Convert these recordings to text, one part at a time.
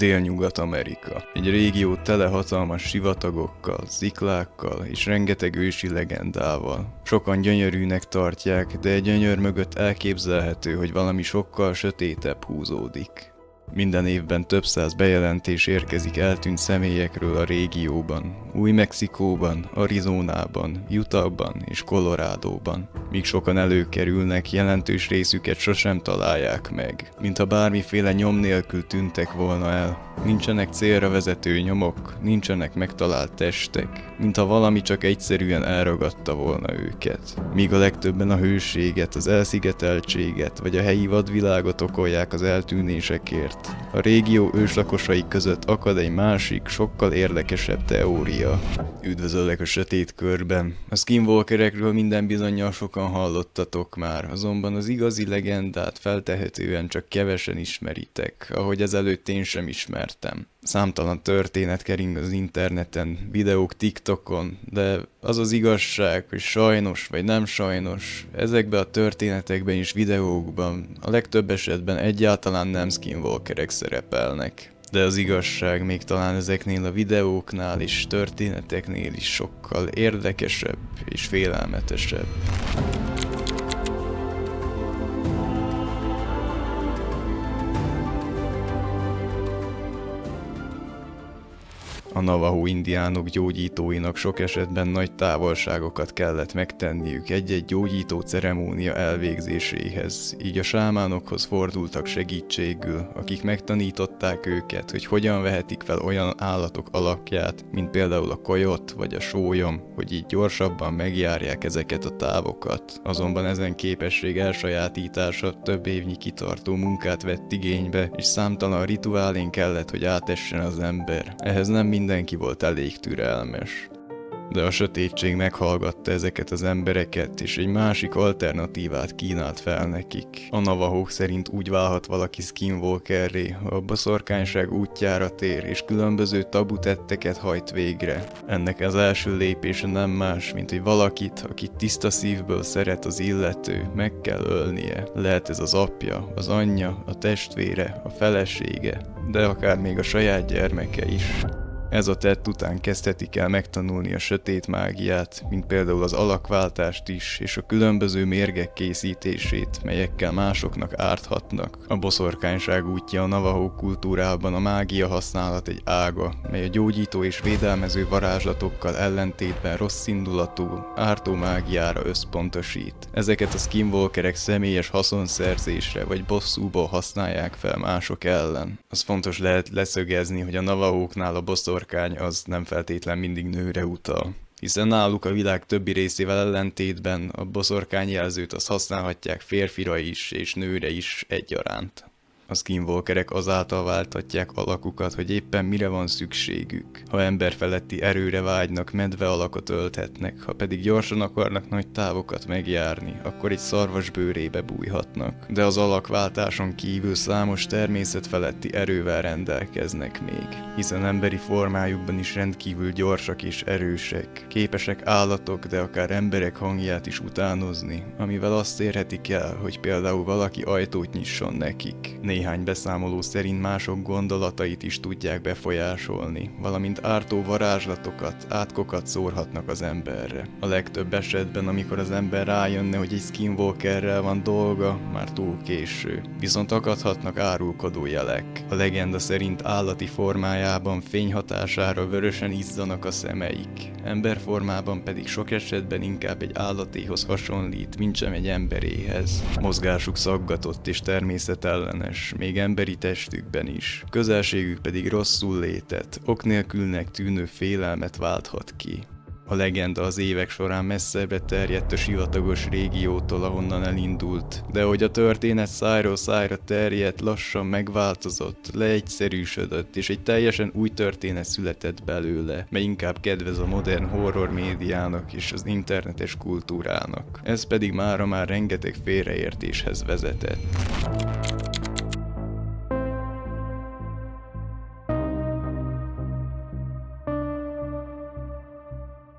Délnyugat-Amerika. Egy régió tele hatalmas sivatagokkal, sziklákkal és rengeteg ősi legendával. Sokan gyönyörűnek tartják, de egy gyönyör mögött elképzelhető, hogy valami sokkal sötétebb húzódik. Minden évben több száz bejelentés érkezik eltűnt személyekről a régióban, Új-Mexikóban, Arizonában, Utahban és Colorádóban. Míg sokan előkerülnek, jelentős részüket sosem találják meg, mintha bármiféle nyom nélkül tűntek volna el. Nincsenek célra vezető nyomok, nincsenek megtalált testek, mintha valami csak egyszerűen elragadta volna őket. Míg a legtöbben a hőséget, az elszigeteltséget vagy a helyi vadvilágot okolják az eltűnésekért, a régió őslakosai között akad egy másik, sokkal érdekesebb teória. Üdvözöllek a sötét körben. A skinwalkerekről minden bizonnyal sokan hallottatok már, azonban az igazi legendát feltehetően csak kevesen ismeritek, ahogy ezelőtt én sem ismertem. Számtalan történet kering az interneten, videók TikTokon, de az az igazság, hogy sajnos vagy nem sajnos, ezekben a történetekben és videókban a legtöbb esetben egyáltalán nem skinwalkerek szerepelnek. De az igazság még talán ezeknél a videóknál és történeteknél is sokkal érdekesebb és félelmetesebb. A navajo indiánok gyógyítóinak sok esetben nagy távolságokat kellett megtenniük egy-egy gyógyító ceremónia elvégzéséhez, így a sámánokhoz fordultak segítségül, akik megtanították őket, hogy hogyan vehetik fel olyan állatok alakját, mint például a kojot vagy a sólyom, hogy így gyorsabban megjárják ezeket a távokat. Azonban ezen képesség elsajátítása több évnyi kitartó munkát vett igénybe, és számtalan rituálén kellett, hogy átessen az ember. Ehhez nem mindenki volt elég türelmes. De a sötétség meghallgatta ezeket az embereket, és egy másik alternatívát kínált fel nekik. A navahók szerint úgy válhat valaki skinwalkerré, ha a boszorkányság útjára tér, és különböző tabu tetteket hajt végre. Ennek az első lépése nem más, mint hogy valakit, akit tiszta szívből szeret az illető, meg kell ölnie. Lehet ez az apja, az anyja, a testvére, a felesége, de akár még a saját gyermeke is. Ez a tett után kezdhetik el megtanulni a sötét mágiát, mint például az alakváltást is, és a különböző mérgek készítését, melyekkel másoknak árthatnak. A boszorkányság útja a navahó kultúrában a mágia használat egy ága, mely a gyógyító és védelmező varázslatokkal ellentétben rosszindulatú, ártó mágiára összpontosít. Ezeket a skinwalkerek személyes haszonszerzésre vagy bosszúból használják fel mások ellen. Az fontos lehet leszögezni, hogy a navahóknál a boszorkány az nem feltétlen mindig nőre utal. Hiszen náluk a világ többi részével ellentétben a boszorkányjelzőt azt használhatják férfira is és nőre is egyaránt. A skinwalkerek azáltal váltatják alakukat, hogy éppen mire van szükségük. Ha emberfeletti erőre vágynak, medve alakot ölthetnek, ha pedig gyorsan akarnak nagy távokat megjárni, akkor egy szarvas bőrébe bújhatnak. De az alakváltáson kívül számos természetfeletti erővel rendelkeznek még, hiszen emberi formájukban is rendkívül gyorsak és erősek, képesek állatok, de akár emberek hangját is utánozni, amivel azt érhetik el, hogy például valaki ajtót nyisson nekik. Néhány beszámoló szerint mások gondolatait is tudják befolyásolni, valamint ártó varázslatokat, átkokat szórhatnak az emberre. A legtöbb esetben, amikor az ember rájönne, hogy egy skinwalkerrel van dolga, már túl késő. Viszont akadhatnak árulkodó jelek. A legenda szerint állati formájában fény hatására vörösen izzanak a szemeik, emberformában pedig sok esetben inkább egy állatéhoz hasonlít, mintsem egy emberéhez. Mozgásuk szaggatott és természetellenes, még emberi testükben is. Közelségük pedig rosszul létet, ok nélkülnek tűnő félelmet válthat ki. A legenda az évek során messzebbre terjedt a sivatagos régiótól, ahonnan elindult, de hogy a történet szájról szájra terjedt, lassan megváltozott, leegyszerűsödött, és egy teljesen új történet született belőle, mely inkább kedvez a modern horror médiának és az internetes kultúrának. Ez pedig mára már rengeteg félreértéshez vezetett.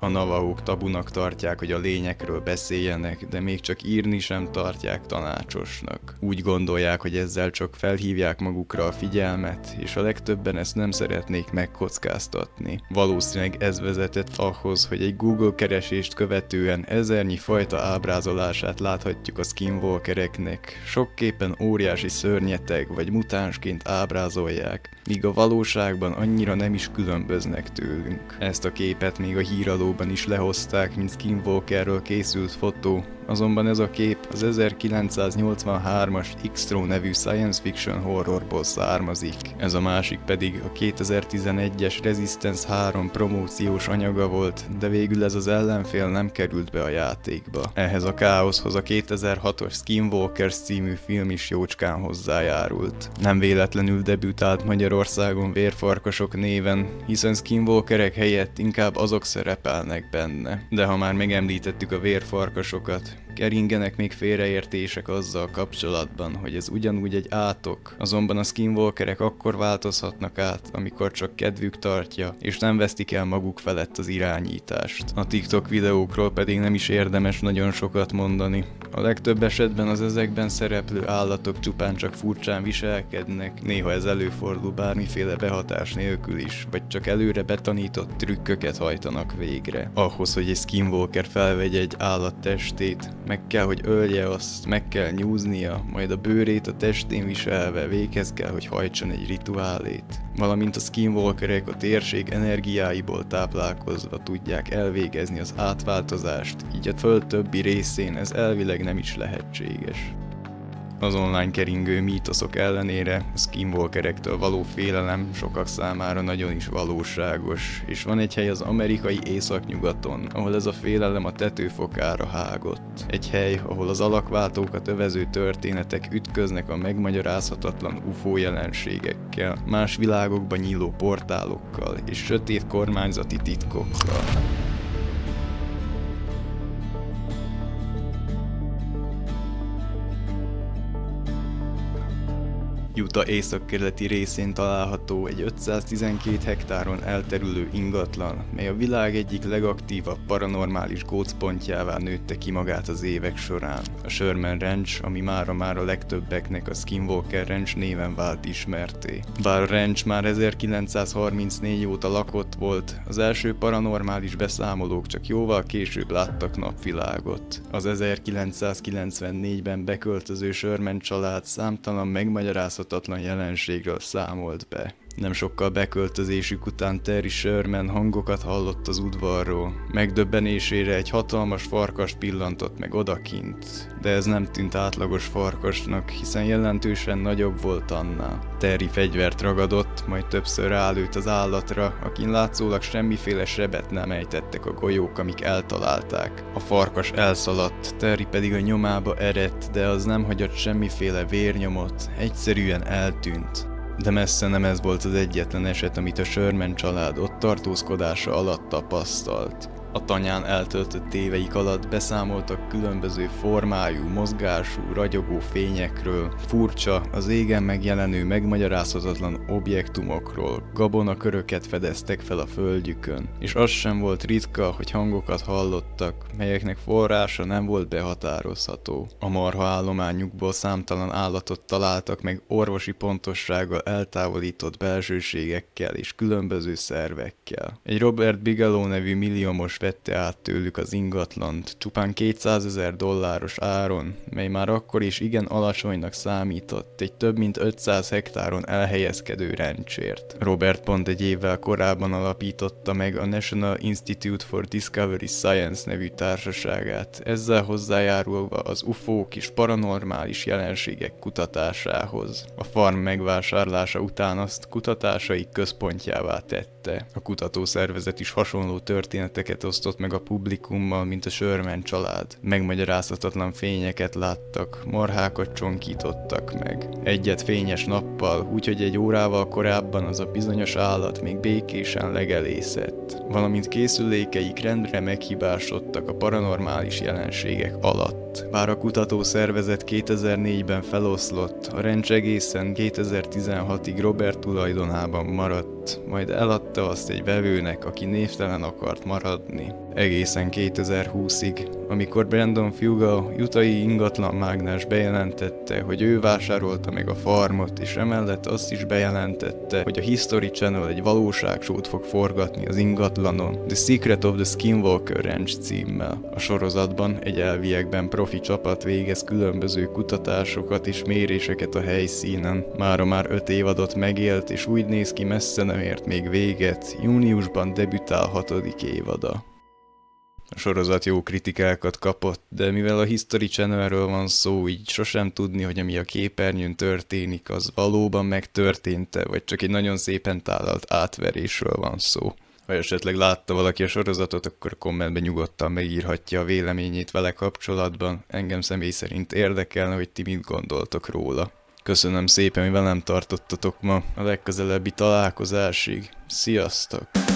A A navahók tabunak tartják, hogy a lényekről beszéljenek, de még csak írni sem tartják tanácsosnak. Úgy gondolják, hogy ezzel csak felhívják magukra a figyelmet, és a legtöbben ezt nem szeretnék megkockáztatni. Valószínűleg ez vezetett ahhoz, hogy egy Google keresést követően ezernyi fajta ábrázolását láthatjuk a skinwalkereknek. Sok képen óriási szörnyeteg vagy mutánsként ábrázolják, míg a valóságban annyira nem is különböznek tőlünk. Ezt a képet még a híradóban is lehozták, mint skinwalkerről készült fotó, azonban ez a kép az 1983-as X-Tro nevű science fiction horrorból származik. Ez a másik pedig a 2011-es Resistance 3 promóciós anyaga volt, de végül ez az ellenfél nem került be a játékba. Ehhez a káoszhoz a 2006-os Skinwalkers című film is jócskán hozzájárult. Nem véletlenül debütált Magyarországon Vérfarkasok néven, hiszen skinwalkerek helyett inkább azok szerepelnek benne. De ha már megemlítettük a vérfarkasokat, keringenek még félreértések azzal kapcsolatban, hogy ez ugyanúgy egy átok, azonban a skinwalkerek akkor változhatnak át, amikor csak kedvük tartja, és nem vesztik el maguk felett az irányítást. A TikTok videókról pedig nem is érdemes nagyon sokat mondani. A legtöbb esetben az ezekben szereplő állatok csupán csak furcsán viselkednek, néha ez előfordul bármiféle behatás nélkül is, vagy csak előre betanított trükköket hajtanak végre. Ahhoz, hogy egy skinwalker felvegye egy állat testét, meg kell, hogy ölje azt, meg kell nyúznia, majd a bőrét a testén viselve véghez kell, hogy hajtson egy rituálét. Valamint a skinwalkerek a térség energiáiból táplálkozva tudják elvégezni az átváltozást, így a föld többi részén ez elvileg nem is lehetséges. Az online keringő mítoszok ellenére a skinwalkerektől való félelem sokak számára nagyon is valóságos, és van egy hely az amerikai északnyugaton, ahol ez a félelem a tetőfokára hágott. Egy hely, ahol az alakváltókat övező történetek ütköznek a megmagyarázhatatlan UFO jelenségekkel, más világokba nyíló portálokkal és sötét kormányzati titkokkal. Utah északkeleti részén található egy 512 hektáron elterülő ingatlan, mely a világ egyik legaktívabb paranormális gócpontjává nőtte ki magát az évek során. A Sherman Ranch, ami mára a legtöbbeknek a Skinwalker Ranch néven vált ismertté. Bár a ranch már 1934 óta lakott volt, az első paranormális beszámolók csak jóval később láttak napvilágot. Az 1994-ben beköltöző Sherman család számtalan megmagyarázhatatlan jelenségről számolt be. Nem sokkal beköltözésük után Terry Sherman hangokat hallott az udvarról. Megdöbbenésére egy hatalmas farkast pillantott meg odakint, de ez nem tűnt átlagos farkasnak, hiszen jelentősen nagyobb volt annál. Terry fegyvert ragadott, majd többször rálőtt az állatra, akin látszólag semmiféle sebet nem ejtettek a golyók, amik eltalálták. A farkas elszaladt, Terry pedig a nyomába eredt, de az nem hagyott semmiféle vérnyomot, egyszerűen eltűnt. De messze nem ez volt az egyetlen eset, amit a Sherman család ott tartózkodása alatt tapasztalt. A tanyán eltöltött éveik alatt beszámoltak különböző formájú, mozgású, ragyogó fényekről, furcsa, az égen megjelenő megmagyarázhatatlan objektumokról, gabonaköröket fedeztek fel a földjükön, és az sem volt ritka, hogy hangokat hallottak, melyeknek forrása nem volt behatározható. A marha állományukból számtalan állatot találtak meg orvosi pontossággal eltávolított belsőségekkel és különböző szervekkel. Egy Robert Bigelow nevű milliómos vette át tőlük az ingatlant, csupán $200,000 áron, mely már akkor is igen alacsonynak számított egy több mint 500 hektáron elhelyezkedő ranchért. Robert pont egy évvel korábban alapította meg a National Institute for Discovery Science nevű társaságát, ezzel hozzájárulva az UFO-k és paranormális jelenségek kutatásához. A farm megvásárlása után azt kutatásai központjává tette. A kutatószervezet is hasonló történeteket osztott meg a publikummal, mint a Sherman család. Megmagyarázhatatlan fényeket láttak, marhákat csonkítottak meg. Egyet fényes nappal, úgyhogy egy órával korábban az a bizonyos állat még békésen legelészett. Valamint készülékeik rendre meghibásodtak a paranormális jelenségek alatt. Bár a kutatószervezet 2004-ben feloszlott, a ranch egészen 2016-ig Robert tulajdonában maradt, majd eladta azt egy vevőnek, aki névtelen akart maradni. egészen 2020-ig, amikor Brandon Fugal, utai ingatlan mágnás bejelentette, hogy ő vásárolta meg a farmot, és emellett azt is bejelentette, hogy a History Channel egy valóságsót fog forgatni az ingatlanon, The Secret of the Skinwalker Ranch címmel. A sorozatban egy elviekben profi csapat végez különböző kutatásokat és méréseket a helyszínen. Mára már 5 évadot megélt, és úgy néz ki, messze nem ért még véget, júniusban debütál 6. évada. A sorozat jó kritikákat kapott, de mivel a History Channelről van szó, így sosem tudni, hogy ami a képernyőn történik, az valóban megtörtént-e, vagy csak egy nagyon szépen tálalt átverésről van szó. Ha esetleg látta valaki a sorozatot, akkor kommentben nyugodtan megírhatja a véleményét vele kapcsolatban. Engem személy szerint érdekelne, hogy ti mit gondoltok róla. Köszönöm szépen, hogy velem tartottatok ma, a legközelebbi találkozásig. Sziasztok!